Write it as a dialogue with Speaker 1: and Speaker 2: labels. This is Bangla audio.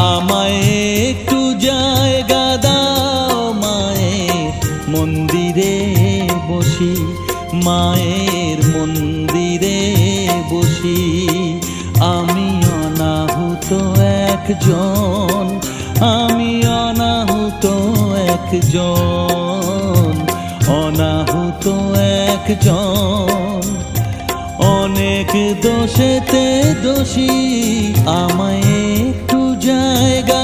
Speaker 1: আমায় একটু জায়গা দাও মায়ের মন্দিরে বসি, মায়ের মন্দিরে বসি। আমি অনাহুত একজন, আমি অনাহুত একজন, অনাহুত একজন। অনেক দোষেতে দোষী, আমায় একটু জায়গা